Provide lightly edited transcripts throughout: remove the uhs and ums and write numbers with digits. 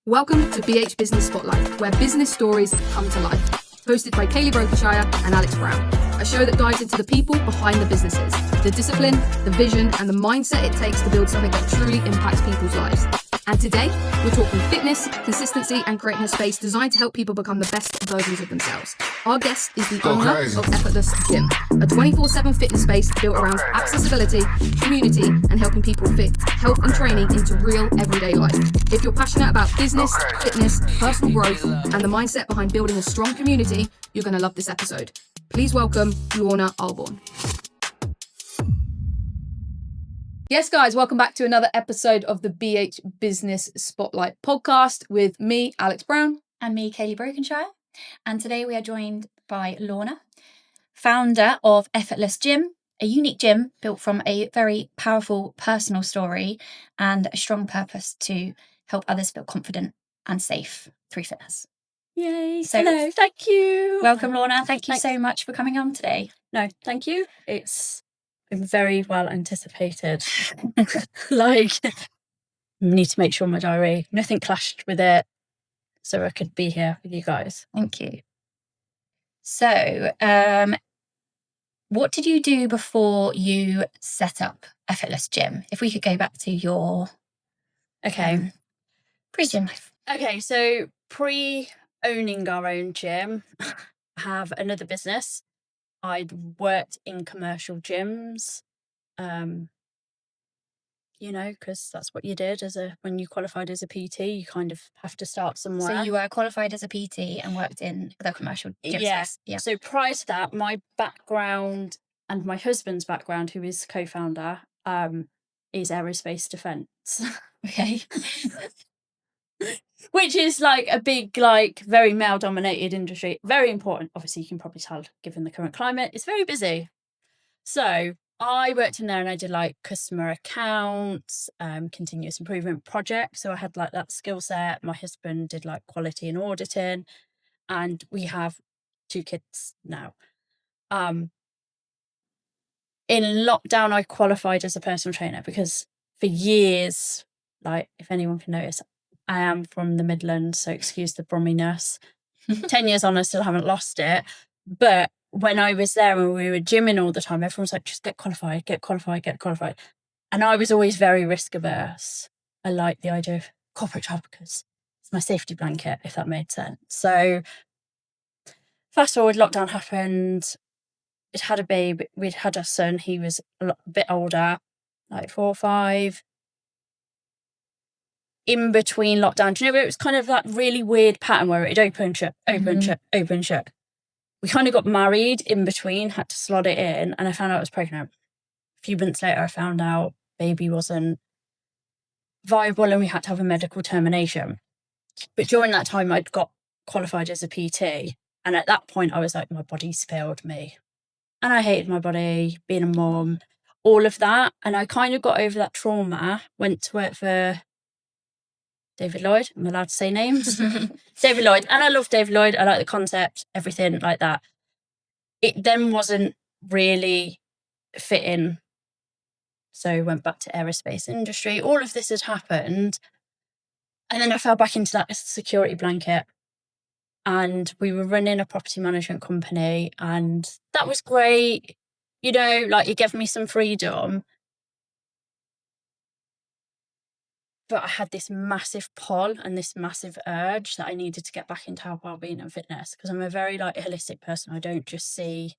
Welcome to BH Business Spotlight, where business stories come to life. Hosted by Kaylee Brokenshire and Alex Brown. A show that dives into the people behind the businesses, the discipline, the vision, and the mindset it takes to build something that truly impacts people's lives. And today, we're talking fitness, consistency, and creating a space designed to help people become the best versions of themselves. Our guest is the owner of Effortless Gym, a 24/7 fitness space built around accessibility, community, and helping people fit health and training into real everyday life. If you're passionate about business, fitness, personal growth, and the mindset behind building a strong community, you're going to love this episode. Please welcome Lorna Albone. Yes, guys, welcome back to another episode of the BH Business Spotlight podcast with me, Alex Brown. And me, Kaylee Brokenshire. And today we are joined by Lorna, founder of Effortless Gym, a unique gym built from a very powerful personal story and a strong purpose to help others feel confident and safe through fitness. Yay. So, hello, thank you. Welcome, Lorna. Thank you so much for coming on today. No, thank you. It's been very well anticipated. Like, need to make sure my diary, nothing clashed with it, so I could be here with you guys. Thank you. So, what did you do before you set up Effortless Gym? If we could go back to your pre-gym life. Okay, so pre-owning our own gym, I have another business. I'd worked in commercial gyms, because that's what you did when you qualified as a PT. You kind of have to start somewhere. So you were qualified as a PT and worked in the commercial gym space. Yeah. So prior to that, my background and my husband's background, who is co-founder, is aerospace defence. Okay. Which is like a big, like very male-dominated industry. Very important. Obviously, you can probably tell, given the current climate, it's very busy. So I worked in there and I did like customer accounts, continuous improvement projects. So I had like that skill set. My husband did like quality and auditing, and we have 2 kids now. In lockdown, I qualified as a personal trainer because for years, like if anyone can notice, I am from the Midlands, so excuse the brumminess. 10 years on, I still haven't lost it. But when I was there and we were gymming all the time, everyone was like, just get qualified, get qualified, get qualified. And I was always very risk averse. I like the idea of corporate job because it's my safety blanket, if that made sense. So fast forward, lockdown happened. We'd had a baby. We'd had a son. He was a bit older, like 4 or 5. In between lockdown, do you know, it was kind of that really weird pattern where it'd open, shut, open, shut, open, shut. We kind of got married in between, had to slot it in, and I found out I was pregnant. A few months later, I found out baby wasn't viable and we had to have a medical termination. But during that time, I'd got qualified as a PT. And at that point, I was like, my body's failed me. And I hated my body, being a mum, all of that. And I kind of got over that trauma, went to work for David Lloyd. I'm allowed to say names. David Lloyd. And I love David Lloyd. I like the concept, everything like that. It then wasn't really fitting. So I went back to aerospace industry. All of this had happened. And then I fell back into that security blanket. And we were running a property management company. And that was great. You know, like it gave me some freedom. But I had this massive pull and this massive urge that I needed to get back into health, wellbeing and fitness because I'm a very like holistic person. I don't just see,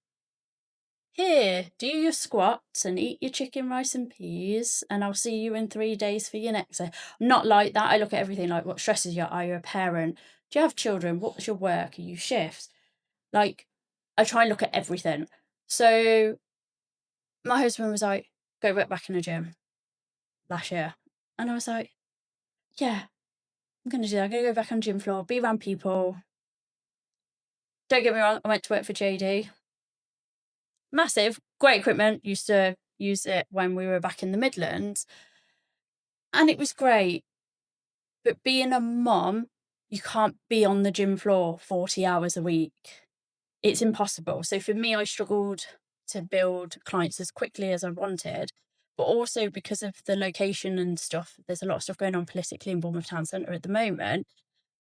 here, do your squats and eat your chicken, rice and peas and I'll see you in 3 days for your next. I'm not like that. I look at everything like what stresses you. Are you a parent? Do you have children? What's your work? Are you shifts? Like, I try and look at everything. So my husband was like, go work back in the gym last year. And I was like, yeah, I'm going to do that. I'm going to go back on the gym floor, be around people. Don't get me wrong, I went to work for JD. Massive, great equipment. Used to use it when we were back in the Midlands. And it was great. But being a mum, you can't be on the gym floor 40 hours a week. It's impossible. So for me, I struggled to build clients as quickly as I wanted but also because of the location and stuff, there's a lot of stuff going on politically in Bournemouth Town Centre at the moment,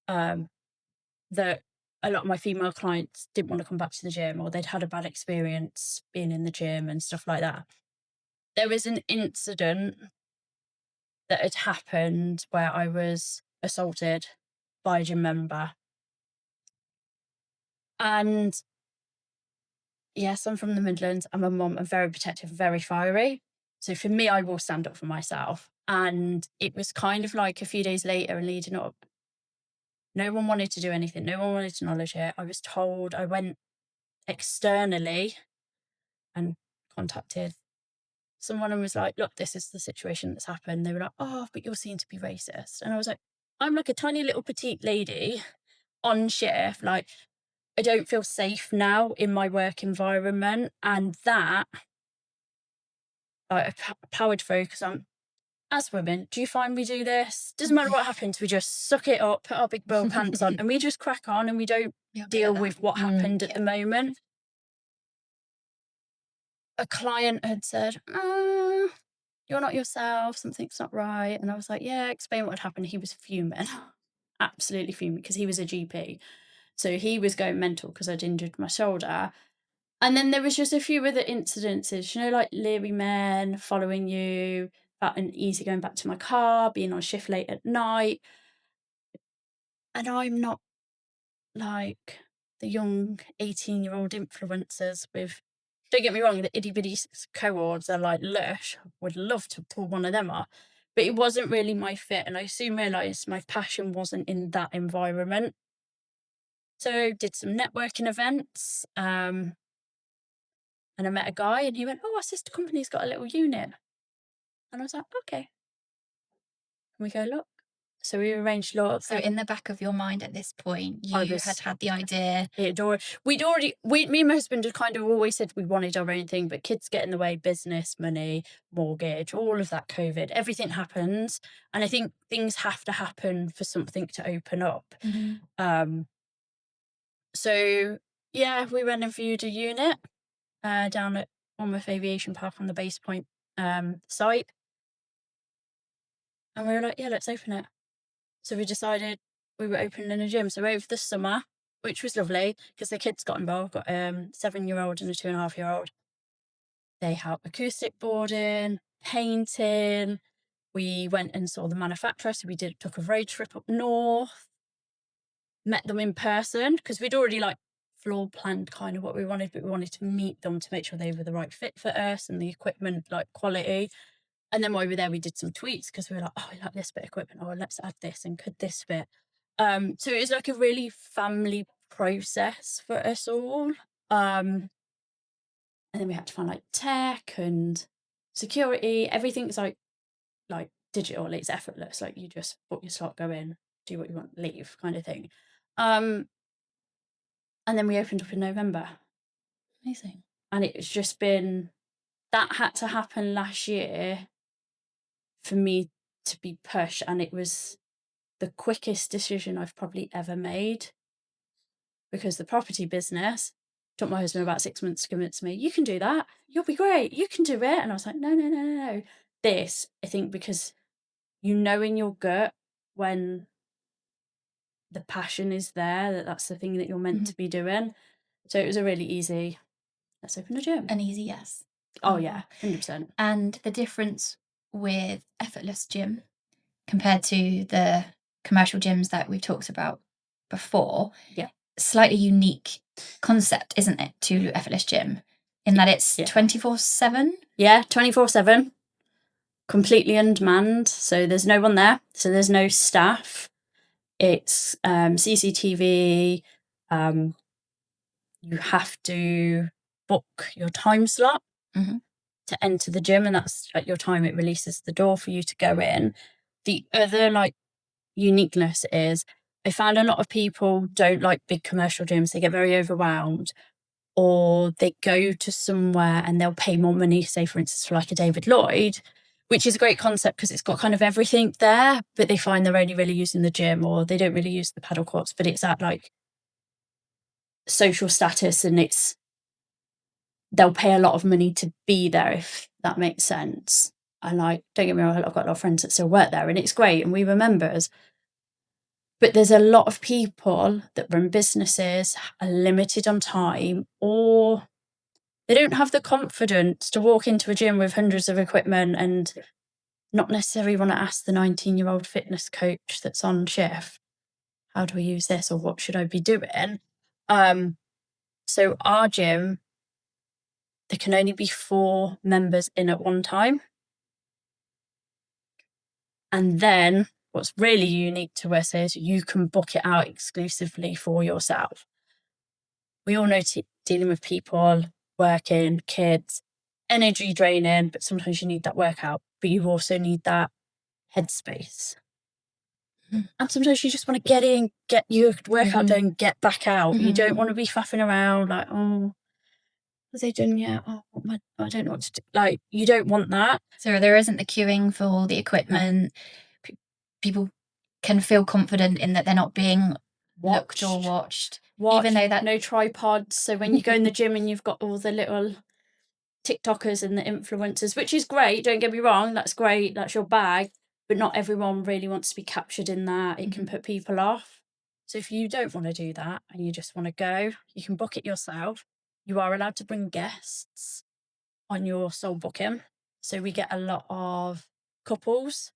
that a lot of my female clients didn't want to come back to the gym, or they'd had a bad experience being in the gym and stuff like that. There was an incident that had happened where I was assaulted by a gym member. And yes, I'm from the Midlands. I'm a mum. I'm very protective, very fiery. So for me, I will stand up for myself. And it was kind of like a few days later and leading up, no one wanted to do anything. No one wanted to acknowledge it. I was told, I went externally and contacted someone and was like, look, this is the situation that's happened. They were like, oh, but you're seen to be racist. And I was like, I'm like a tiny little petite lady on shift. Like, I don't feel safe now in my work environment. And that, like, powered focus on, as women, do you find we do this? Doesn't matter what happens, we just suck it up, put our big bow pants on, and we just crack on, and we don't deal with what happened at the moment. A client had said, you're not yourself, something's not right. And I was like, yeah, explain what had happened. He was fuming, absolutely fuming, because he was a GP. So he was going mental because I'd injured my shoulder. And then there was just a few other incidences, like leery men following you, felt uneasy going back to my car, being on shift late at night. And I'm not like the young 18-year-old influencers with, don't get me wrong, the itty bitty cohorts are like lush. Would love to pull one of them off. But it wasn't really my fit. And I soon realised my passion wasn't in that environment. So did some networking events. And I met a guy and he went, oh, our sister company's got a little unit. And I was like, okay. Can we go look? So we arranged lots. So in the back of your mind at this point, you had the idea. Me and my husband had kind of always said we wanted our own thing, but kids get in the way, business, money, mortgage, all of that, COVID, everything happens. And I think things have to happen for something to open up. Mm-hmm. So yeah, we went and viewed a unit down at Bournemouth Aviation Park on the Base Point site. And we were like, yeah, let's open it. So we decided we were opening a gym. So over the summer, which was lovely because the kids got involved, got a 7-year-old and a 2.5-year-old. They helped acoustic boarding, painting. We went and saw the manufacturer. So we took a road trip up north, met them in person because we'd already floor planned kind of what we wanted, but we wanted to meet them to make sure they were the right fit for us and the equipment quality. And then while we were there, we did some tweaks because we were like, oh, I like this bit of equipment. Oh, let's add this and could this fit. So it was like a really family process for us all. And then we had to find tech and security. Everything's like digital. It's effortless. You just book your slot, go in, do what you want, leave kind of thing. And then we opened up in November. Amazing. And it's just been, that had to happen last year for me to be pushed, and it was the quickest decision I've probably ever made, because the property business took my husband about 6 months to convince me, you can do that, you'll be great, you can do it. And I was like, no. This, I think, because in your gut when the passion is there, that's the thing that you're meant to be doing. So it was a really easy, let's open a gym. An easy yes. Oh yeah, 100%. And the difference with Effortless Gym compared to the commercial gyms that we've talked about before, slightly unique concept, isn't it, to Effortless Gym, in that it's 24/7? Yeah, 24/7, completely unmanned. So there's no one there. So there's no staff. It's CCTV. You have to book your time slot to enter the gym, and that's at your time it releases the door for you to go in. The other uniqueness is I found a lot of people don't like big commercial gyms. They get very overwhelmed, or they go to somewhere and they'll pay more money, say for instance for a David Lloyd, which is a great concept because it's got kind of everything there, but they find they're only really using the gym, or they don't really use the paddle courts, but it's at social status, and they'll pay a lot of money to be there, if that makes sense. And like, don't get me wrong, I've got a lot of friends that still work there and it's great and we were members. But there's a lot of people that run businesses, are limited on time, or they don't have the confidence to walk into a gym with hundreds of equipment and not necessarily want to ask the 19-year-old fitness coach that's on shift, how do I use this or what should I be doing? So our gym, there can only be 4 members in at one time. And then what's really unique to us is you can book it out exclusively for yourself. We all know dealing with people, working, kids, energy draining, but sometimes you need that workout, but you also need that headspace. And sometimes you just want to get in, get your workout done, get back out. You don't want to be faffing around like, oh, have they done yet? Oh, I don't know what to do. Like, you don't want that. So there isn't the queuing for all the equipment. People can feel confident in that they're not being looked or watched. Even though that no tripods. So when you go in the gym and you've got all the little TikTokers and the influencers, which is great, don't get me wrong, that's great, that's your bag, but not everyone really wants to be captured in that. It can put people off. So if you don't want to do that and you just want to go, you can book it yourself. You are allowed to bring guests on your sole booking. So we get a lot of couples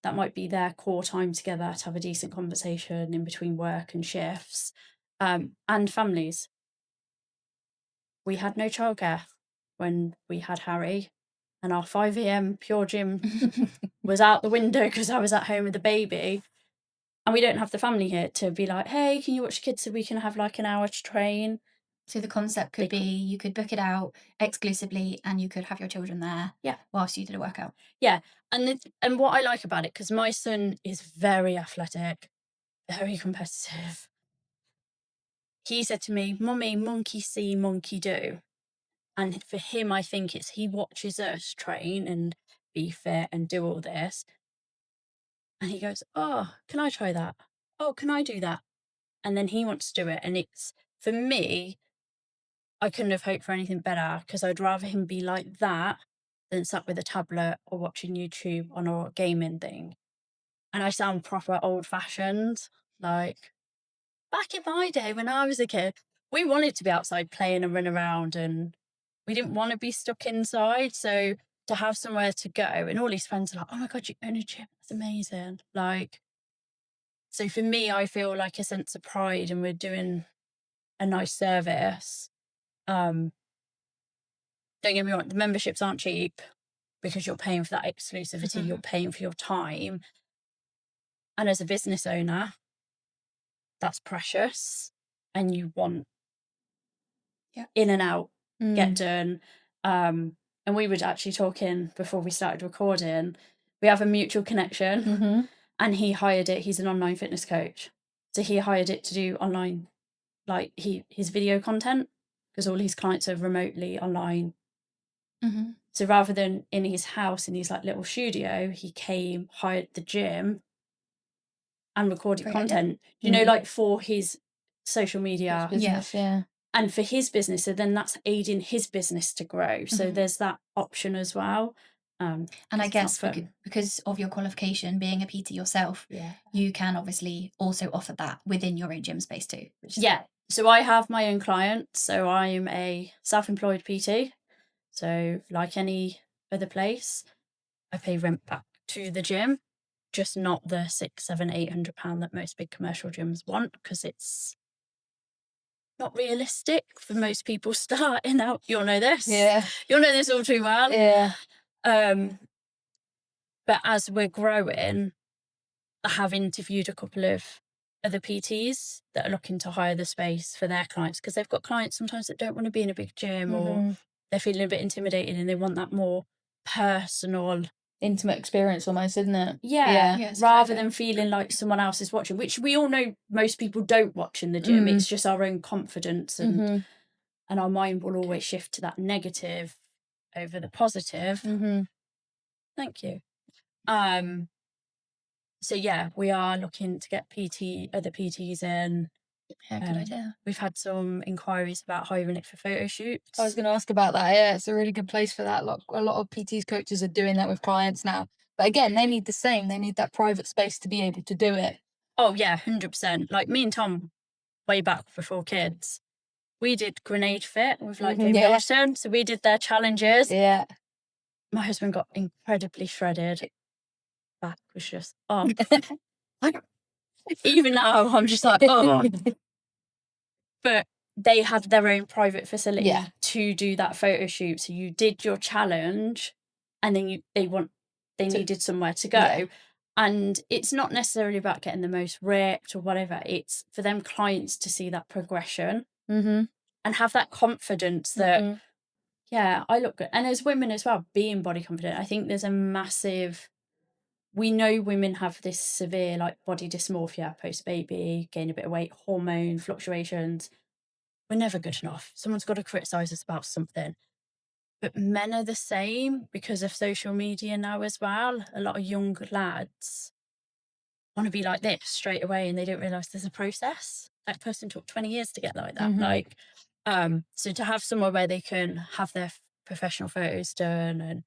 that might be their core time together to have a decent conversation in between work and shifts, and families. We had no childcare when we had Harry, and our 5 a.m. pure gym was out the window because I was at home with the baby. And we don't have the family here to be like, hey, can you watch the kids so we can have like an hour to train? So the concept could be you could book it out exclusively and you could have your children there whilst you did a workout. Yeah. And what I like about it, because my son is very athletic, very competitive. He said to me, Mummy, monkey see, monkey do. And for him, I think it's he watches us train and be fit and do all this. And he goes, oh, can I try that? Oh, can I do that? And then he wants to do it. And it's, for me, I couldn't have hoped for anything better because I'd rather him be like that than sat with a tablet or watching YouTube on a gaming thing. And I sound proper old fashioned. Like, back in my day when I was a kid, we wanted to be outside playing and run around and we didn't want to be stuck inside. So to have somewhere to go, and all his friends are like, oh my God, you own a gym. That's amazing. Like, so for me, I feel like a sense of pride and we're doing a nice service. Don't get me wrong, the memberships aren't cheap because you're paying for that exclusivity, you're paying for your time. And as a business owner, that's precious. And you want in and out, get done. And we were actually talking before we started recording. We have a mutual connection and he hired it. He's an online fitness coach. So he hired it to do online, like his video content, because all his clients are remotely online. So rather than in his house, in his like little studio, he came, hired the gym and recorded content, you know, like for his social media. Business, And for his business, so then that's aiding his business to grow. So there's that option as well. And I guess because of your qualification, being a PT yourself, you can obviously also offer that within your own gym space too. So I have my own clients. So I am a self-employed PT. So like any other place, I pay rent back to the gym, just not the £600, £700, £800 that most big commercial gyms want, because it's not realistic for most people starting out. You'll know this. You'll know this all too well. But as we're growing, I have interviewed a couple of other PTs that are looking to hire the space for their clients, because they've got clients sometimes that don't want to be in a big gym or they're feeling a bit intimidated and they want that more personal, intimate experience almost, isn't it? Rather than feeling like someone else is watching, which we all know most people don't watch in the gym. It's just our own confidence and our mind will always shift to that negative over the positive. Thank you. So yeah, we are looking to get other PTs in. Yeah, good idea. We've had some inquiries about hiring it for photo shoots. I was going to ask about that. Yeah, it's a really good place for that. A lot of PTs, coaches are doing that with clients now. But again, they need the same. They need that private space to be able to do it. Oh yeah, 100%. Like me and Tom, way back before kids, we did Grenade Fit with like Jamie Yeah. Wilson. So we did their challenges. Yeah. My husband got incredibly shredded. Back was just, oh. Even now, I'm just like, oh. But they had their own private facility Yeah. to do that photo shoot. So you did your challenge, and then they needed somewhere to go. Yeah. And it's not necessarily about getting the most ripped or whatever. It's for them clients to see that progression Mm-hmm. and have that confidence that, yeah, I look good. And as women as well, being body confident, I think there's a massive, we know women have this severe like body dysmorphia post-baby, gain a bit of weight, hormone fluctuations. We're never good enough. Someone's got to criticize us about something. But men are the same because of social media now as well. A lot of young lads want to be like this straight away, and they don't realize there's a process. That person took 20 years to get like that. Like, so to have somewhere where they can have their professional photos done and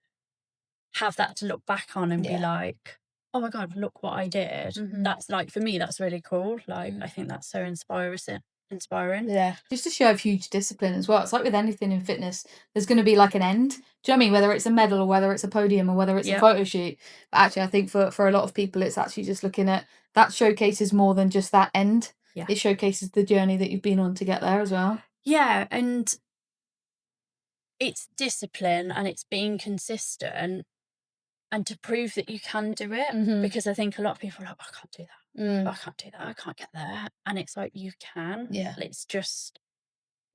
have that to look back on and be like, oh my God, look what I did. That's like, for me, that's really cool. Like, I think that's so inspiring. Yeah. Just to show huge discipline as well. It's like with anything in fitness, there's going to be like an end. Do you know what I mean? Whether it's a medal or whether it's a podium or whether it's a photo shoot. But actually, I think for a lot of people, it's actually just looking at that showcases more than just that end. Yeah. It showcases the journey that you've been on to get there as well. Yeah. And it's discipline and it's being consistent and to prove that you can do it. Because I think a lot of people are like, I can't do that. I can't do that. I can't get there. And it's like, you can. Yeah. It's just,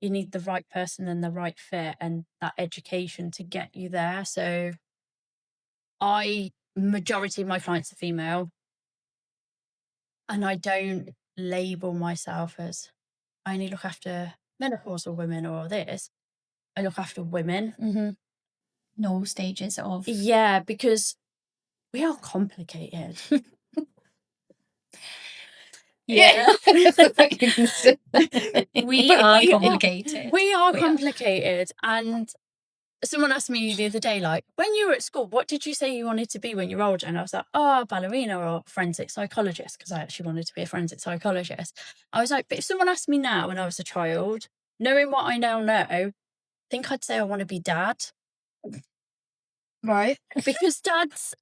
you need the right person and the right fit and that education to get you there. So majority of my clients are female, and I don't label myself as I only look after menopausal women or this. I look after women. In all stages of. Yeah, because we are complicated. Yeah. We are complicated. We are complicated. And someone asked me the other day, like, when you were at school, what did you say you wanted to be when you were older? And I was like, oh, ballerina or forensic psychologist, because I actually wanted to be a forensic psychologist. I was like, but if someone asked me now when I was a child, knowing what I now know, I think I'd say I want to be dad. Right. Because dads,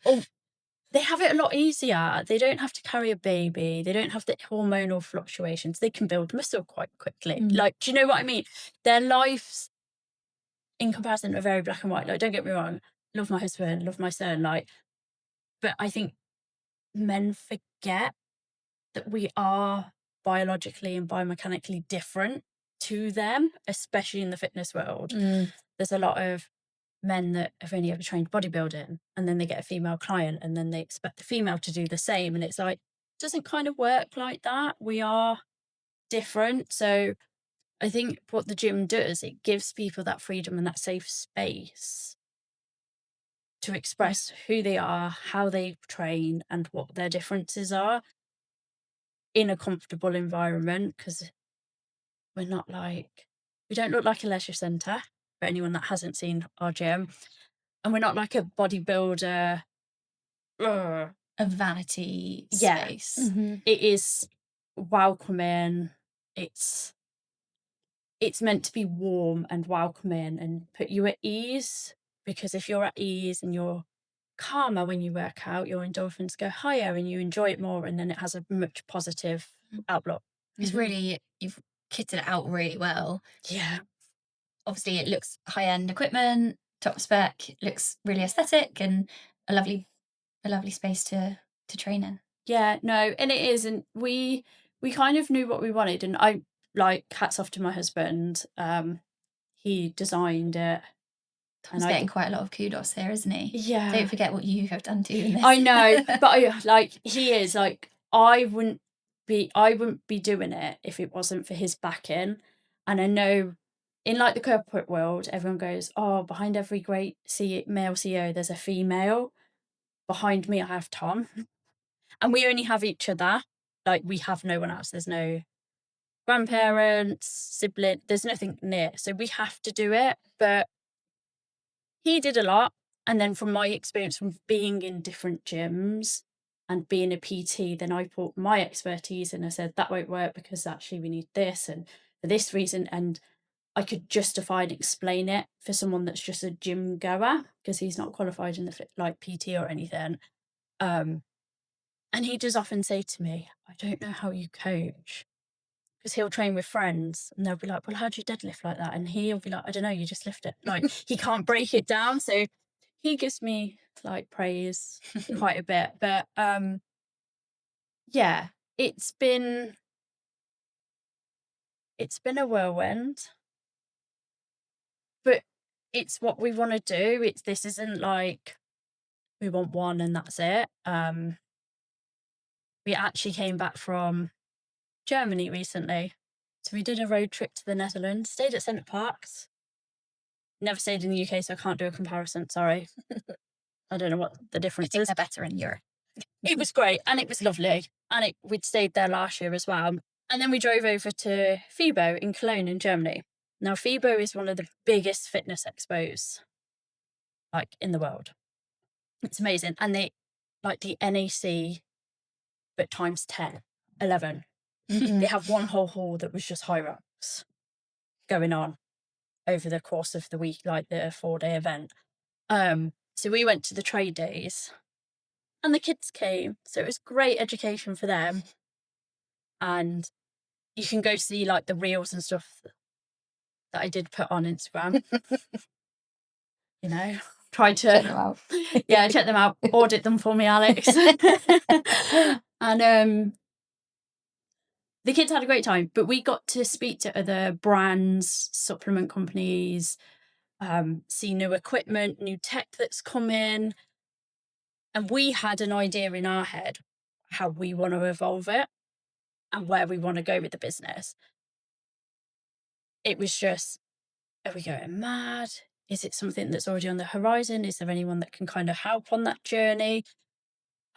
they have it a lot easier. They don't have to carry a baby. They don't have the hormonal fluctuations. They can build muscle quite quickly. Like, do you know what I mean? Their lives, in comparison, are very black and white. Like, don't get me wrong. Love my husband, love my son. Like, but I think men forget that we are biologically and biomechanically different to them, especially in the fitness world. There's a lot of men that have only ever trained bodybuilding, and then they get a female client and then they expect the female to do the same, and it's like, it doesn't kind of work like that. We are different. So I think what the gym does, it gives people that freedom and that safe space to express who they are, how they train, and what their differences are in a comfortable environment, because we don't look like a leisure centre for anyone that hasn't seen our gym. And we're not like a bodybuilder. A vanity space. It is welcoming. It's meant to be warm and welcoming and put you at ease, because if you're at ease and you're calmer when you work out, your endorphins go higher and you enjoy it more, and then it has a much positive outlook. It's really, you've kitted it out really well. Yeah. Obviously, it looks high-end equipment, top spec, it looks really aesthetic and a lovely space to train in. Yeah, no, and it is, and we kind of knew what we wanted, and I, like, hats off to my husband. He designed it. He's getting quite a lot of kudos here, isn't he? Yeah. Don't forget what you have done too in this. I know, but he is like, I wouldn't be doing it if it wasn't for his backing. And I know in like the corporate world, everyone goes, oh, behind every great male CEO, there's a female. Behind me, I have Tom. And we only have each other. Like, we have no one else. There's no grandparents, sibling, there's nothing near. So we have to do it. But he did a lot. And then from my experience from being in different gyms and being a PT, then I put my expertise and I said, that won't work because actually we need this and for this reason. And I could justify and explain it for someone that's just a gym goer because he's not qualified in the like PT or anything. And he does often say to me, I don't know how you coach. Because he'll train with friends and they'll be like, well, how do you deadlift like that? And he'll be like, I don't know, you just lift it. Like, he can't break it down. So he gives me like praise quite a bit. But yeah, it's been a whirlwind. But it's what we want to do. This isn't like we want one and that's it. We actually came back from Germany recently. So we did a road trip to the Netherlands, stayed at Centre Parks. Never stayed in the UK, so I can't do a comparison. Sorry. I don't know what the difference is. They're better in Europe. It was great and it was lovely. And we'd stayed there last year as well. And then we drove over to FIBO in Cologne in Germany. Now, FIBO is one of the biggest fitness expos like in the world. It's amazing. And they like the NAC, but times 10, 11. They have one whole hall that was just high rocks going on over the course of the week, like the 4-day event. So we went to the trade days and the kids came. So it was great education for them. And you can go see like the reels and stuff that I did put on Instagram. You know, tried to Check them out. yeah, check them out, audit them for me, Alex. And the kids had a great time, but we got to speak to other brands, supplement companies, see new equipment, new tech that's come in. And we had an idea in our head how we want to evolve it and where we want to go with the business. It was just, are we going mad? Is it something that's already on the horizon? Is there anyone that can kind of help on that journey?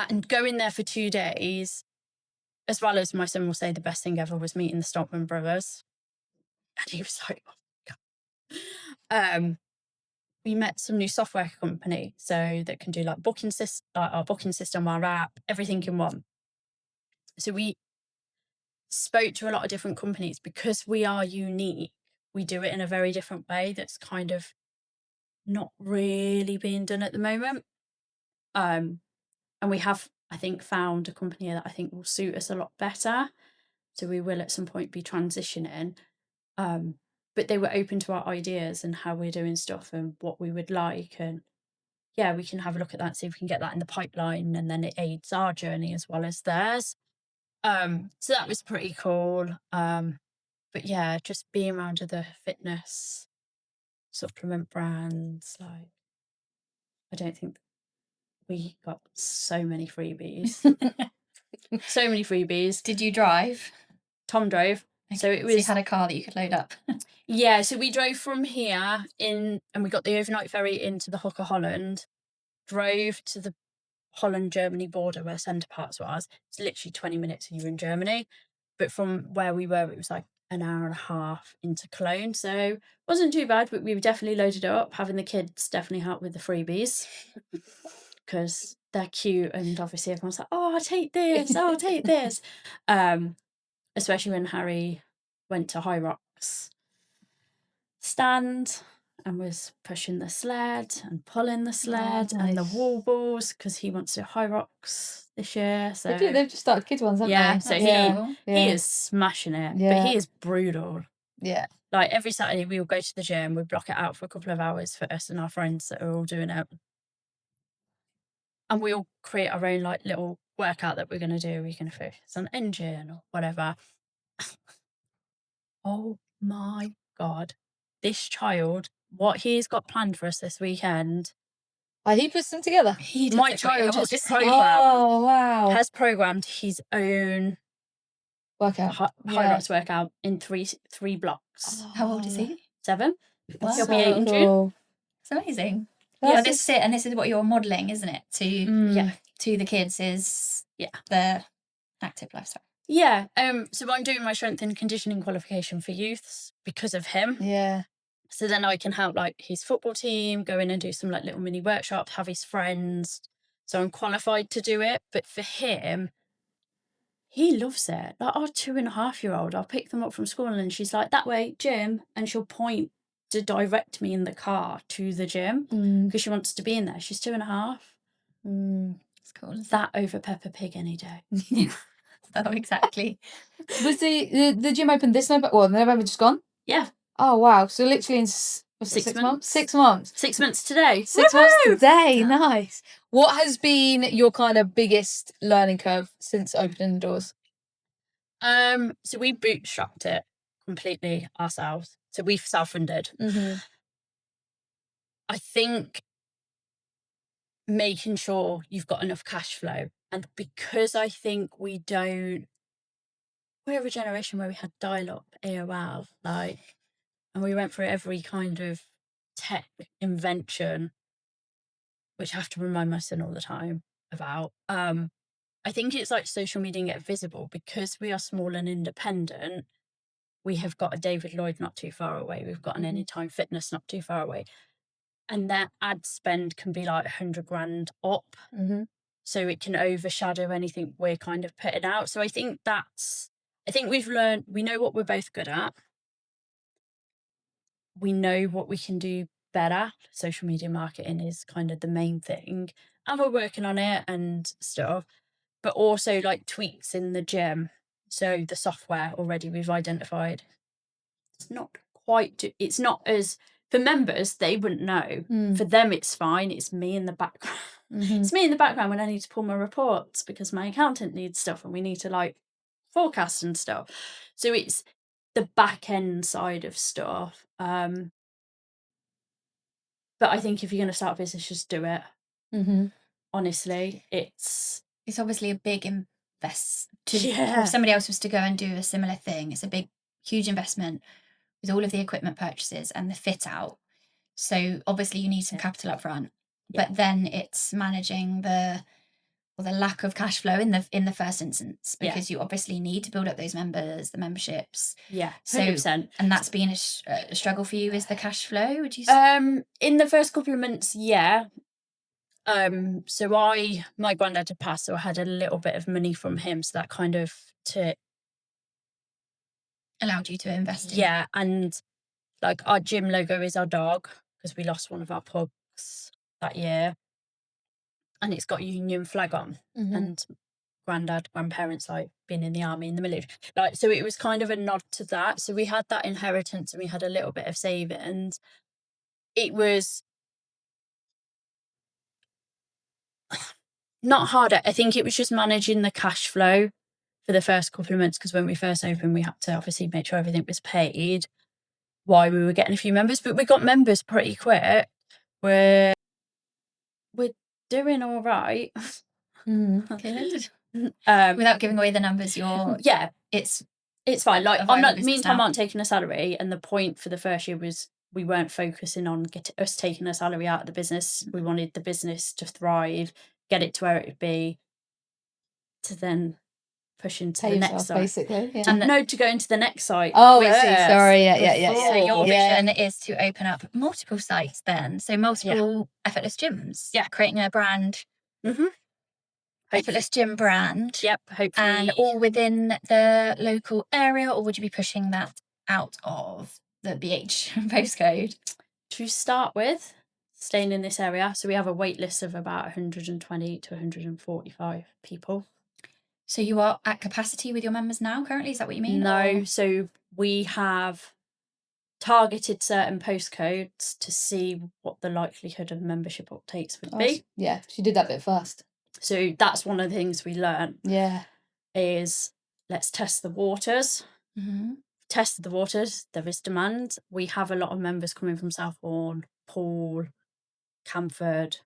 And going there for 2 days, as well as my son will say, the best thing ever was meeting the Stockman brothers. And he was like, oh my God. We met some new software company so that can do like booking system, like our booking system, our app, everything in one. So we spoke to a lot of different companies because we are unique. We do it in a very different way that's kind of not really being done at the moment. And we have, I think, found a company that I think will suit us a lot better. So we will at some point be transitioning. But they were open to our ideas and how we're doing stuff and what we would like. And yeah, we can have a look at that, see if we can get that in the pipeline, and then it aids our journey as well as theirs. So that was pretty cool. But yeah, just being around other fitness supplement brands, like I don't think we got so many freebies. So many freebies. Did you drive? Tom drove. Okay. So it was. So you had a car that you could load up. Yeah, so we drove from here in, and we got the overnight ferry into the Hook of Holland, drove to the Holland-Germany border where Centre Parks was. It's literally 20 minutes and you're in Germany. But from where we were, it was like an hour and a half into Cologne. So it wasn't too bad, but we were definitely loaded up. Having the kids definitely helped with the freebies because they're cute. And obviously everyone's like, oh, I'll take this. Oh, I'll take this. Especially when Harry went to High Rocks stand and was pushing the sled and pulling the sled and the wall balls because he wants to do High Rocks this year. So They've just started kids ones, haven't yeah, they? so he is smashing it, but he is brutal. Yeah. Like every Saturday we will go to the gym, we block it out for a couple of hours for us and our friends that are all doing it. And we all create our own like little workout that we're going to do. We can focus on engine or whatever. Oh my God. This child, what he's got planned for us this weekend. He puts them together. My child has programmed his own workout. High Rocks workout in three blocks. How old is he? 7. Wow. He'll be 8 in June. It's amazing. That's Yeah, this is it, and this is what you're modelling, isn't it? To the kids is the active lifestyle. Yeah. So I'm doing my strength and conditioning qualification for youths because of him. Yeah. So then I can help like his football team, go in and do some like little mini workshops, have his friends. So I'm qualified to do it. But for him, he loves it. Like our 2.5-year-old, I'll pick them up from school and she's like, that way, gym. And she'll point to direct me in the car to the gym because she wants to be in there. She's 2.5. It's cool. That over Peppa Pig any day. Oh, exactly. Was the gym open this November? Well, November just gone? Yeah. Oh, wow. So literally in was it 6 months. 6 months. 6 months today. 6 months Woohoo! today. Nice. What has been your kind of biggest learning curve since opening the doors? So we bootstrapped it completely ourselves. So we've self-funded. I think making sure you've got enough cash flow. And because I think we're a generation where we had dial-up, AOL, like, and we went through every kind of tech invention, which I have to remind my son all the time about. I think it's like social media get visible because we are small and independent. We have got a David Lloyd not too far away. We've got an Anytime Fitness not too far away. And their ad spend can be like 100 grand up. So it can overshadow anything we're kind of putting out. So I think we've learned, we know what we're both good at. We know what we can do better. Social media marketing is kind of the main thing. And we're working on it and stuff. But also like tweaks in the gym. So the software already we've identified. It's not as, for members, they wouldn't know. For them, it's fine. It's me in the background. It's me in the background when I need to pull my reports because my accountant needs stuff and we need to like forecast and stuff. So it's the back end side of stuff. But I think if you're going to start a business, just do it. Honestly, it's obviously a big invest. Yeah. If somebody else was to go and do a similar thing, it's a big, huge investment with all of the equipment purchases and the fit out. So obviously you need some capital up front, but then it's managing the lack of cash flow in the first instance because you obviously need to build up those members, the memberships. Yeah, 100%. So, and that's been a struggle for you, is the cash flow, would you say? In the first couple of months, yeah. So my granddad had passed, so I had a little bit of money from him, so that kind of allowed you to invest in. Yeah, and like our gym logo is our dog because we lost one of our pugs that year, and it's got a Union flag on, and grandparents like being in the army, in the military, like, so it was kind of a nod to that. So we had that inheritance and we had a little bit of savings. It was not harder. I think it was just managing the cash flow for the first couple of months because when we first opened, we had to obviously make sure everything was paid while we were getting a few members, but we got members pretty quick. We're doing all right. Good. Without giving away the numbers, it's fine. Like, I'm not, me and Tom aren't taking a salary, and the point for the first year was we weren't focusing on us taking a salary out of the business. We wanted the business to thrive, get it to where it would be, to then push into the next site. Basically. Yeah. And no, to go into the next site. Oh, I see. Sorry. Yeah. So your vision is to open up multiple sites then. So multiple Effortless Gyms. Yeah. Creating a brand. Effortless Gym brand. Yep. Hopefully. And all within the local area, or would you be pushing that out of the BH postcode? To start with, staying in this area. So we have a wait list of about 120 to 145 people. So you are at capacity with your members now currently? Is that what you mean? No. So we have targeted certain postcodes to see what the likelihood of membership uptakes would be. Yeah, she did that bit first. So that's one of the things we learned. Yeah. Is let's test the waters. Tested the waters. There is demand. We have a lot of members coming from Southbourne, Poole, Camford.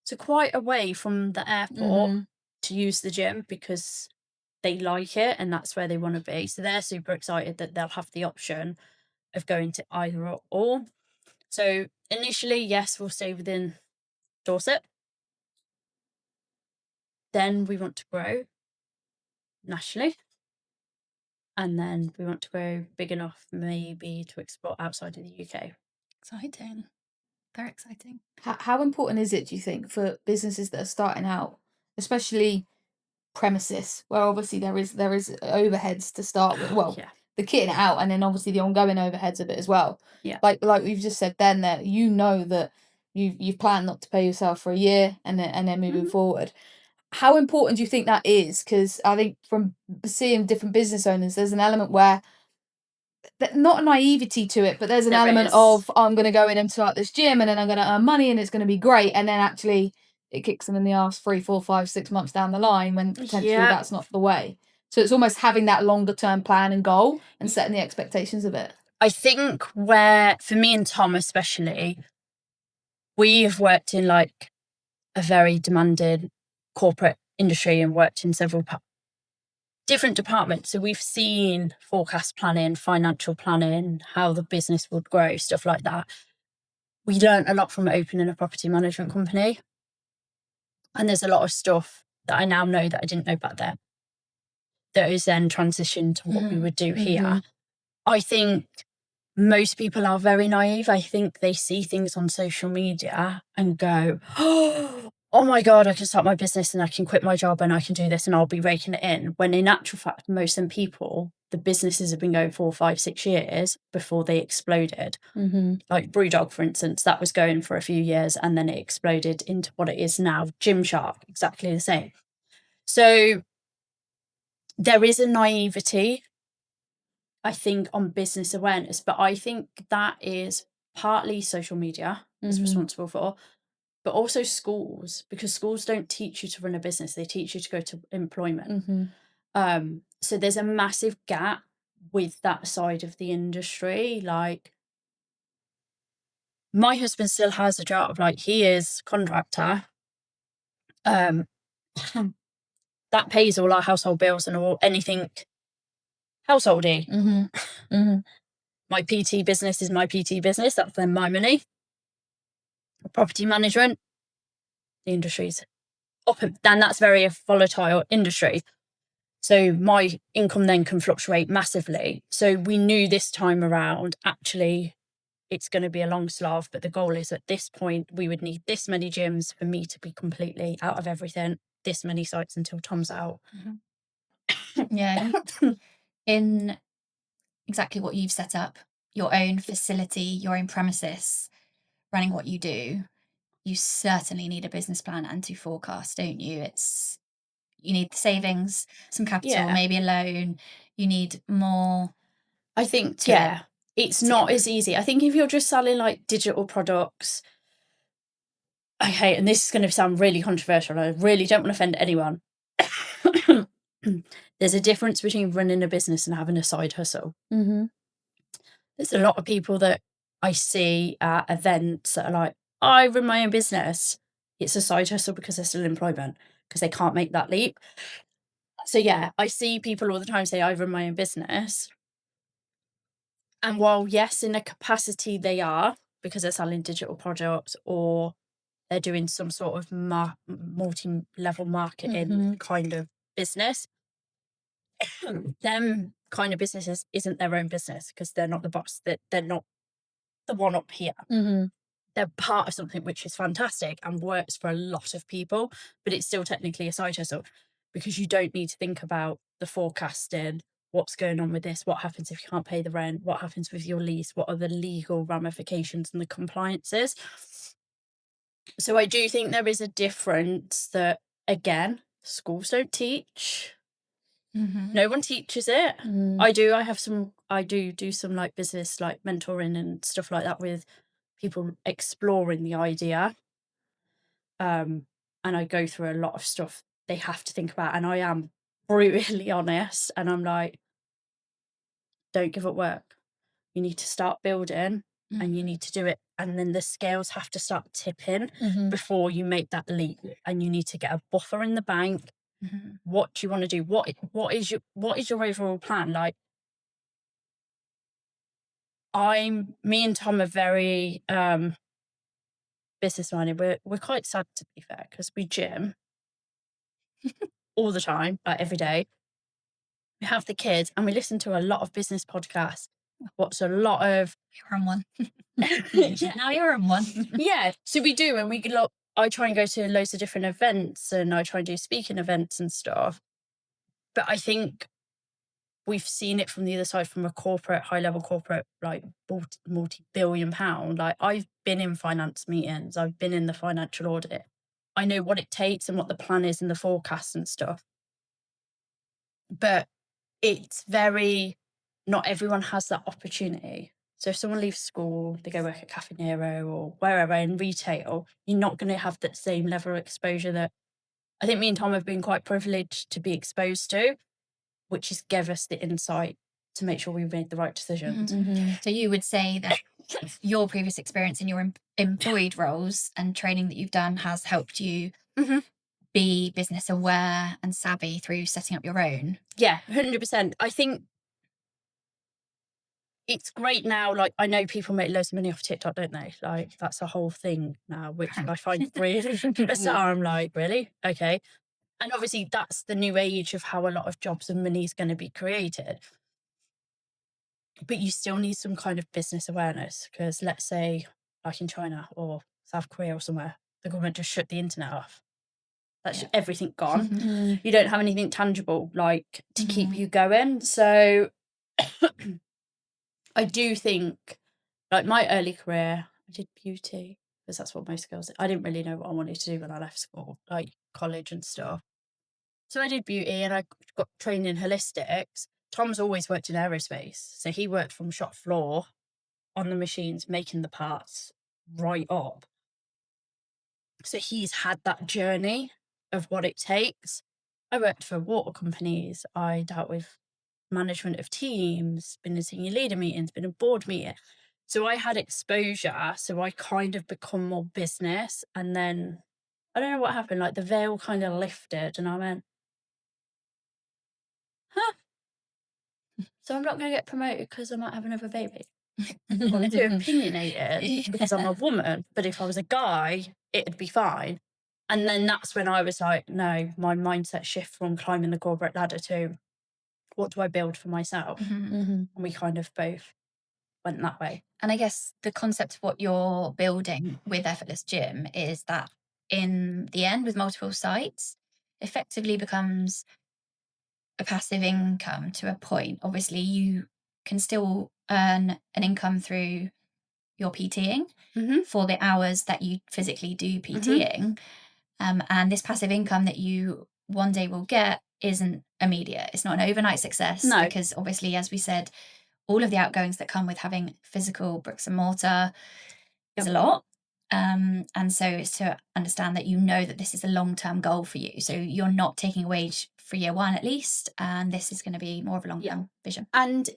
So quite away from the airport to use the gym because they like it and that's where they want to be. So they're super excited that they'll have the option of going to either or. So initially, yes, we'll stay within Dorset. Then we want to grow nationally. And then we want to grow big enough maybe to export outside of the UK. Exciting. Very exciting. How important is it, do you think, for businesses that are starting out, especially premises, where obviously there is overheads to start with? Well, Yeah. the kitting it out, and then obviously the ongoing overheads of it as well. Yeah. Like we've just said then, that that you've planned not to pay yourself for a year, and then moving forward. How important do you think that is? Because I think from seeing different business owners, there's an element where not a naivety to it, but there's an element of, I'm going to go in and start this gym, and then I'm going to earn money, and it's going to be great, and then actually it kicks them in the arse 3, 4, 5, 6 months down the line when potentially that's not the way. So it's almost having that longer term plan and goal and setting the expectations of it. I think for me and Tom especially, we have worked in like a very demanding corporate industry and worked in several different departments. So we've seen forecast planning, financial planning, how the business would grow, stuff like that. We learned a lot from opening a property management company. And there's a lot of stuff that I now know that I didn't know back then that is then transitioned to what we would do here. I think most people are very naive. I think they see things on social media and go, oh my God, I can start my business and I can quit my job and I can do this and I'll be raking it in. When in actual fact, most of them people, the businesses have been going 4, 5, 6 years before they exploded. Like Brewdog, for instance, that was going for a few years and then it exploded into what it is now. Gymshark, exactly the same. So there is a naivety, I think, on business awareness, but I think that is partly social media is responsible for, but also schools, because schools don't teach you to run a business, they teach you to go to employment. So there's a massive gap with that side of the industry. Like, my husband still has a job, like he is contractor. That pays all our household bills and all anything householdy. My PT business is my PT business. That's then my money. Property management, the industry's up, and that's very a volatile industry. So my income then can fluctuate massively. So we knew this time around, actually, it's going to be a long slog, but the goal is at this point, we would need this many gyms for me to be completely out of everything, this many sites until Tom's out. Yeah. In exactly what you've set up, your own facility, your own premises, running what you do, you certainly need a business plan and to forecast, don't you? You need the savings, some capital, maybe a loan. You need more. I think, it's not as easy. I think if you're just selling like digital products, and this is going to sound really controversial, I really don't want to offend anyone. There's a difference between running a business and having a side hustle. There's a lot of people that I see at events that are like, I run my own business. It's a side hustle because they're still in employment, because they can't make that leap. So I see people all the time say, I run my own business. And while, yes, in a capacity they are, because they're selling digital products or they're doing some sort of multi-level marketing kind of business, them kind of businesses isn't their own business, because they're not the boss, they're not the one up here. They're part of something which is fantastic and works for a lot of people, but it's still technically a side hustle, because you don't need to think about the forecasting, what's going on with this, what happens if you can't pay the rent, what happens with your lease, what are the legal ramifications and the compliances. So I do think there is a difference that, again, schools don't teach. No one teaches it. I do some like business, like mentoring and stuff like that with people exploring the idea. And I go through a lot of stuff they have to think about, and I am brutally honest, and I'm like, don't give up work. You need to start building and you need to do it. And then the scales have to start tipping before you make that leap. And you need to get a buffer in the bank. What do you want to do? What is your overall plan? Like, me and Tom are very business minded. We're quite sad, to be fair, because we gym all the time, like every day. we have the kids, and we listen to a lot of business podcasts. Watch a lot of You're on one. yeah. Now you're on one. Yeah, so we do, and I try and go to loads of different events, and I try and do speaking events and stuff. But I think we've seen it from the other side, from a corporate, high-level corporate, like multi-billion pound. Like, I've been in finance meetings, I've been in the financial audit. I know what it takes and what the plan is and the forecast and stuff. But it's not everyone has that opportunity. So if someone leaves school, they go work at Cafe Nero or wherever in retail, you're not going to have that same level of exposure that I think me and Tom have been quite privileged to be exposed to, which has given us the insight to make sure we made the right decisions. So you would say that your previous experience in your employed roles and training that you've done has helped you be business aware and savvy through setting up your own? Yeah, 100%. I think it's great now. Like, I know people make loads of money off TikTok, don't they? Like, that's a whole thing now, which I find really bizarre. I'm like, really? Okay. And obviously that's the new age of how a lot of jobs and money is going to be created. But you still need some kind of business awareness, because let's say, like in China or South Korea or somewhere, the government just shut the internet off. That's everything gone. You don't have anything tangible, like, to keep you going. So I do think, like, my early career, I did beauty, because that's what most girls did. I didn't really know what I wanted to do when I left school, like college and stuff. So I did beauty, and I got trained in holistics. Tom's always worked in aerospace. So he worked from shop floor on the machines, making the parts right up. So he's had that journey of what it takes. I worked for water companies. I dealt with management of teams, been in senior leader meetings, been in board meeting. So I had exposure. So I kind of become more business. And then I don't know what happened. Like, the veil kind of lifted, and I went, so I'm not going to get promoted because I might have another baby. I'm too opinionated because I'm a woman. But if I was a guy, it'd be fine. And then that's when I was like, no, my mindset shift from climbing the corporate ladder to, what do I build for myself? And we kind of both went that way. And I guess the concept of what you're building with Effortless Gym is that in the end, with multiple sites, effectively becomes a passive income to a point. Obviously, you can still earn an income through your PTing for the hours that you physically do PTing. And this passive income that you one day will get isn't immediate. It's not an overnight success. No. Because obviously, as we said, all of the outgoings that come with having physical bricks and mortar is a lot. And so it's to understand that you know that this is a long-term goal for you. So you're not taking a wage for year one at least, and this is going to be more of a long-term vision. And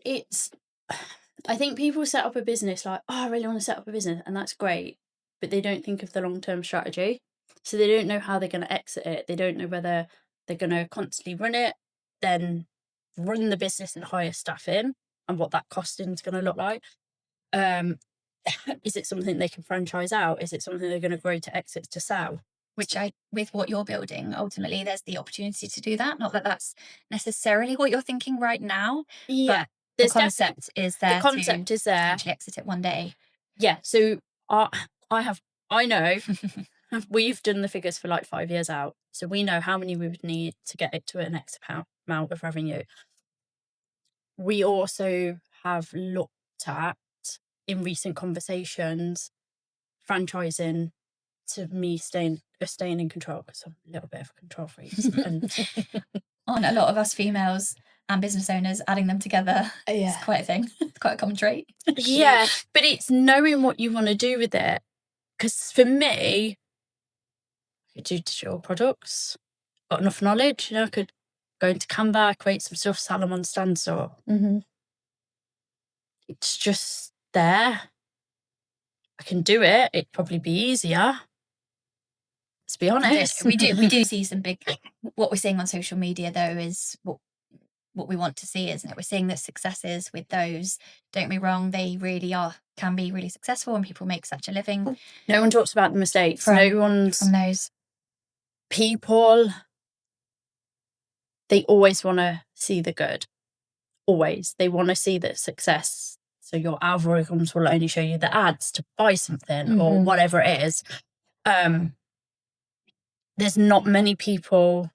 I think people set up a business like, oh, I really want to set up a business, and that's great, but they don't think of the long-term strategy. So they don't know how they're going to exit it. They don't know whether they're going to constantly run it, then run the business and hire staff in, and what that costing is going to look like. Is it something they can franchise out? Is it something they're going to grow to exit to sell? Which with what you're building, ultimately, there's the opportunity to do that. Not that that's necessarily what you're thinking right now. Yeah, but the concept is there. The concept is there. To exit it one day. Yeah. So I know we've done the figures for like 5 years out. So we know how many we would need to get it to an X amount of revenue. We also have looked at, in recent conversations, franchising to me staying in control, because I'm a little bit of a control freak. And on a lot of us females and business owners, adding them together is quite a thing. It's quite a common trait. Yeah, but it's knowing what you want to do with it. Because for me, I could do digital products, got enough knowledge, I could go into Canva, create some stuff, sell them on stand store. It's just there. I can do it. It'd probably be easier. Let's be honest. We do see some big. What we're seeing on social media, though, is what we want to see, isn't it? We're seeing the successes with those. Don't be wrong; they really can be really successful, and people make such a living. No one talks about the mistakes. From those people. They always want to see the good. Always. They want to see the success. So your algorithms will only show you the ads to buy something or whatever it is. There's not many people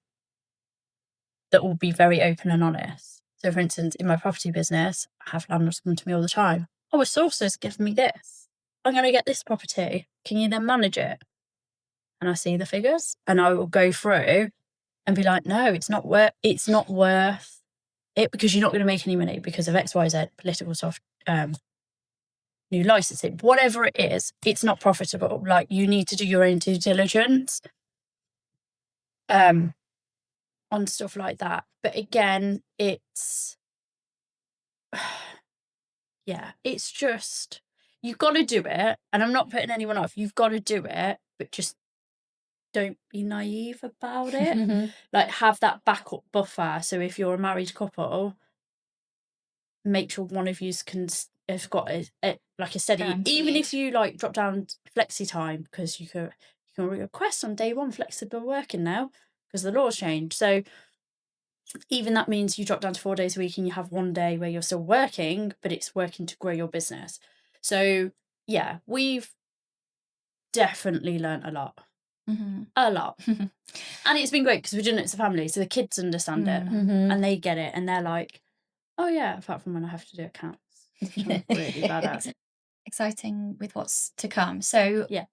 that will be very open and honest. So, for instance, in my property business, I have landlords come to me all the time. Oh, a sourcer's given me this. I'm going to get this property. Can you then manage it? And I see the figures, and I will go through and be like, no, it's not worth it, because you're not going to make any money because of XYZ, political soft, new licensing, whatever it is. It's not profitable. Like, you need to do your own due diligence on stuff like that. But again, it's it's just, you've got to do it. And I'm not putting anyone off. You've got to do it, but just don't be naive about it. Like, have that backup buffer. So if you're a married couple, make sure one of you has got a steady, Guaranteed. even if you like drop down flexi time, because you can request on day one flexible working now because the law's changed. So even that means you drop down to 4 days a week and you have one day where you're still working, but it's working to grow your business. So yeah, we've definitely learnt a lot. A lot. And it's been great because we're doing it as a family, so the kids understand it and they get it, and they're like, oh yeah, apart from when I have to do accounts, which I'm really bad at. Exciting with what's to come. So Yeah.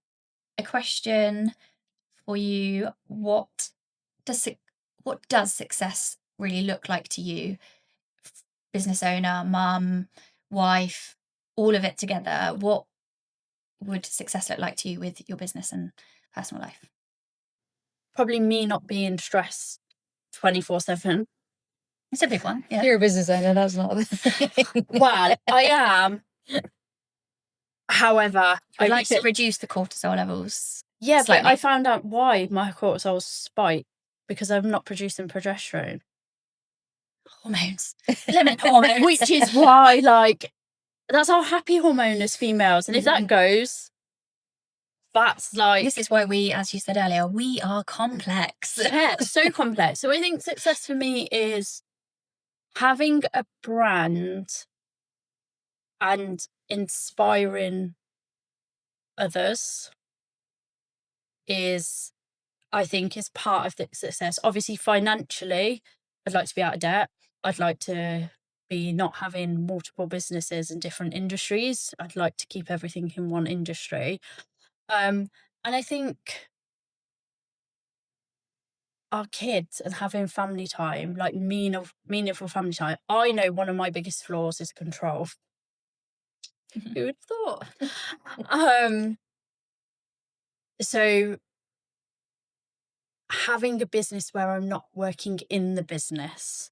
A question for you: what does success really look like to you? Business owner, mum, wife, all of it together. What would success look like to you with your business and personal life? Probably me not being stressed 24/7. It's a big one. Yeah. You're a business owner, that's not the thing. Well, I am. However, I'd like to reduce the cortisol levels. Yeah, slightly. but I found out why my cortisol spike, because I'm not producing progesterone. Hormones. Lemon hormones. Which is why, like, that's our happy hormone as females. And if that goes, that's like... This is why we, as you said earlier, we are complex. Yeah, so complex. So I think success for me is having a brand and inspiring others is part of the success. Obviously, financially, I'd like to be out of debt. I'd like to be not having multiple businesses in different industries. I'd like to keep everything in one industry. And I think our kids and having family time, like meaningful family time. I know one of my biggest flaws is control. Who would have thought? So having a business where I'm not working in the business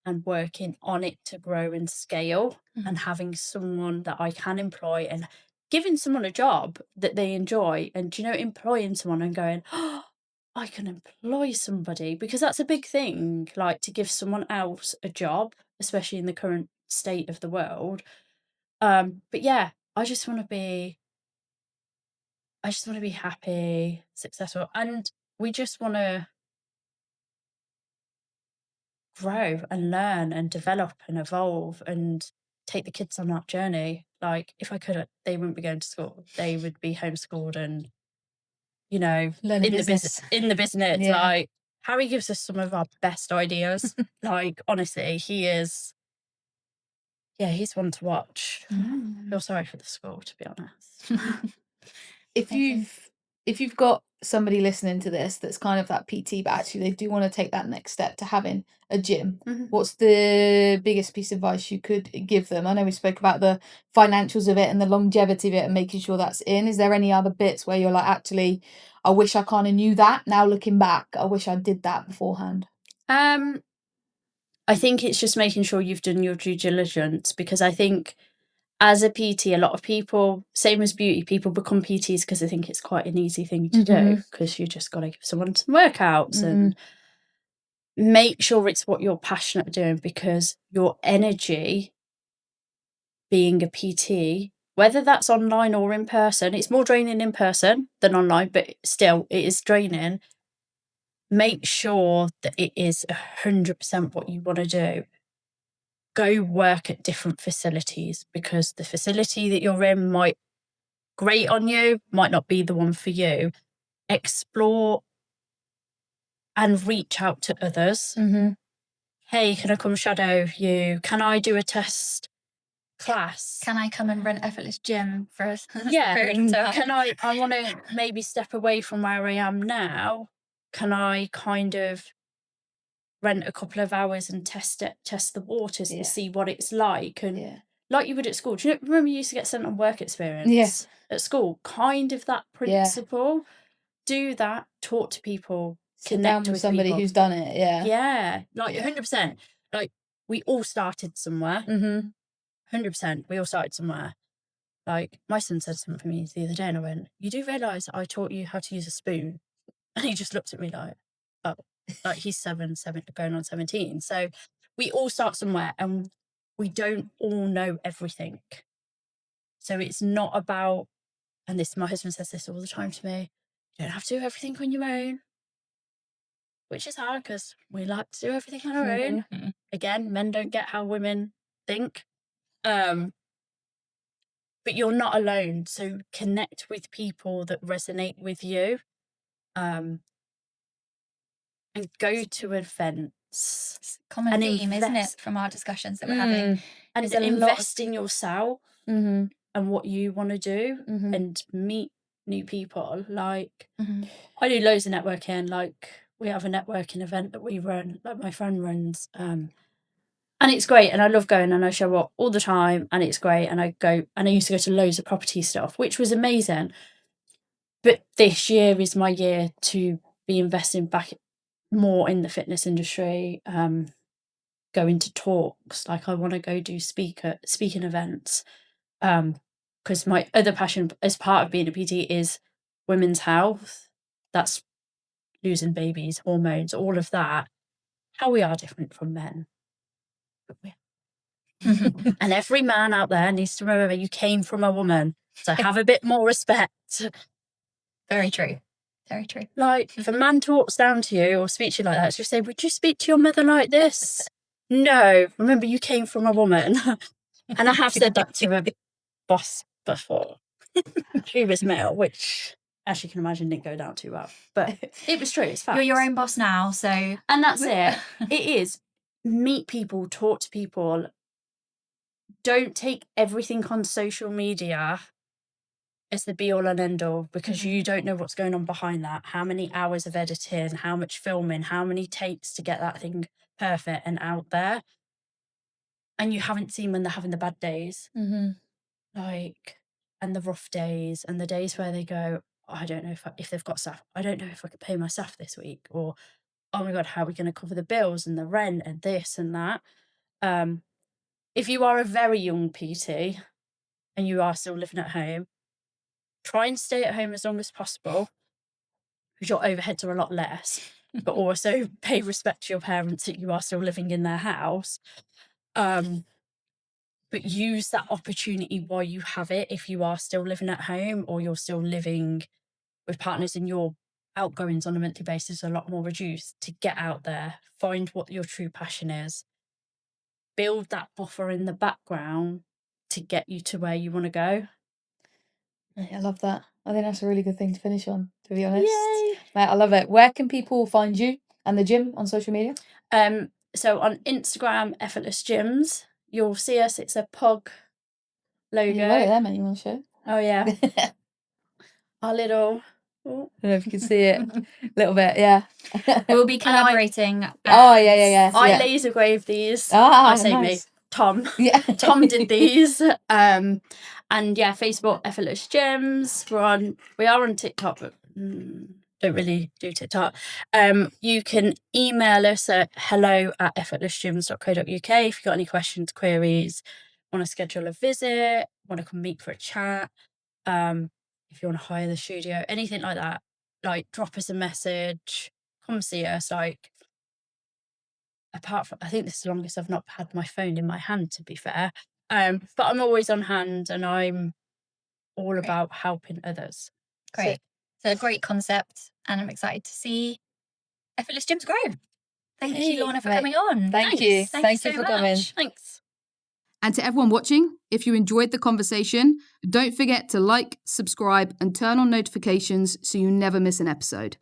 and working on it to grow and scale, and having someone that I can employ, and giving someone a job that they enjoy, and, you know, employing someone and going, oh, I can employ somebody, because that's a big thing, like, to give someone else a job, especially in the current state of the world. But yeah, I just want to be happy, successful, and we just want to grow and learn and develop and evolve and take the kids on that journey. Like, if I could, they wouldn't be going to school. They would be homeschooled and, you know, Learn a in business. the business. Yeah. Like, Harry gives us some of our best ideas. Like, honestly, he's one to watch. I feel sorry for the school, to be honest. If you've got somebody listening to this that's kind of that PT, but actually they do want to take that next step to having a gym, what's the biggest piece of advice you could give them? I know we spoke about the financials of it and the longevity of it and making sure that's in. Is there any other bits where you're like, actually, I wish I kind of knew that now looking back, I wish I did that beforehand? I think it's just making sure you've done your due diligence, because I think as a PT, a lot of people, same as beauty, people become PTs because they think it's quite an easy thing to do, because you just got to give someone some workouts and make sure it's what you're passionate about doing, because your energy being a PT, whether that's online or in person, it's more draining in person than online, but still it is draining. make sure that it is 100% what you want to do. Go work at different facilities, because the facility that you're in might great on you, might not be the one for you. Explore and reach out to others. Hey, can I come shadow you? Can I do a test class? Can I come and run Effortless Gym for us? Yeah. Can I want to maybe step away from where I am now. Can I kind of rent a couple of hours and test the waters and see what it's like? And like you would at school. Do you remember you used to get sent on work experience at school? Kind of that principle. Do that, talk to people, connect with somebody people who's done it. Yeah, like 100%. Like, we all started somewhere. 100%. We all started somewhere. Like, my son said something to me the other day, and I went, "You do realise I taught you how to use a spoon?" And he just looked at me like, "Oh," like he's 7, going on 17. So we all start somewhere, and we don't all know everything. So it's not about, and this, my husband says this all the time to me, you don't have to do everything on your own. Which is hard, because we like to do everything on our own. Again, men don't get how women think. But you're not alone. So connect with people that resonate with you. And go to events. Common theme, isn't it, from our discussions that we're having? And invest in yourself and what you want to do, and meet new people. Like, I do loads of networking. Like, we have a networking event that we run, like my friend runs, and it's great, and I love going, and I show up all the time, and it's great, and I used to go to loads of property stuff, which was amazing. But this year is my year to be investing back more in the fitness industry, going to talks. Like, I want to go do speaking events, because my other passion as part of being a PT is women's health. That's losing babies, hormones, all of that. How we are different from men. And every man out there needs to remember you came from a woman. So have a bit more respect. Very true. Very true. Like, if a man talks down to you or speaks to you like that, just say, "Would you speak to your mother like this?" No. Remember, you came from a woman. And I have said that to a boss before. She was male, which, as you can imagine, didn't go down too well. But it was true. It's facts. You're your own boss now, so... And that's it. It is. Meet people, talk to people. Don't take everything on social media as the be-all and end-all, because you don't know what's going on behind that. How many hours of editing, how much filming, how many takes to get that thing perfect and out there. And you haven't seen when they're having the bad days. Like, and the rough days, and the days where they go, "Oh, I don't know if they've got staff. I don't know if I could pay my staff this week." Or, "Oh my God, how are we going to cover the bills and the rent and this and that?" If you are a very young PT and you are still living at home, try and stay at home as long as possible, because your overheads are a lot less, but also pay respect to your parents that you are still living in their house. But use that opportunity while you have it. If you are still living at home, or you're still living with partners and your outgoings on a monthly basis are a lot more reduced, to get out there, find what your true passion is, build that buffer in the background to get you to where you want to go. I love that. I think that's a really good thing to finish on, to be honest. Yay! Mate, I love it. Where can people find you and the gym on social media? So on Instagram, Effortless Gyms, you'll see us. It's a POG logo. You got it there, mate. You want to show? Oh yeah. Our little... I don't know if you can see it a little bit, yeah. We'll be collaborating. Yeah. I laser grave these. Ah, I say nice. me. Tom. Yeah. Tom did these. And yeah, Facebook, Effortless Gyms. We are on TikTok, but don't really do TikTok. You can email us at hello@effortlessgyms.co.uk if you've got any questions, queries, want to schedule a visit, want to come meet for a chat. If you want to hire the studio, anything like that, like, drop us a message, come see us. Like, apart from, I think this is the longest I've not had my phone in my hand, to be fair. But I'm always on hand, and I'm all about helping others. Great. So a great concept, and I'm excited to see Effortless Gym to grow. Thank Hey, you, Lorna, for mate. coming on. Thank you. Thank Thank you you so for coming. much. Thanks. And to everyone watching, if you enjoyed the conversation, don't forget to like, subscribe, and turn on notifications so you never miss an episode.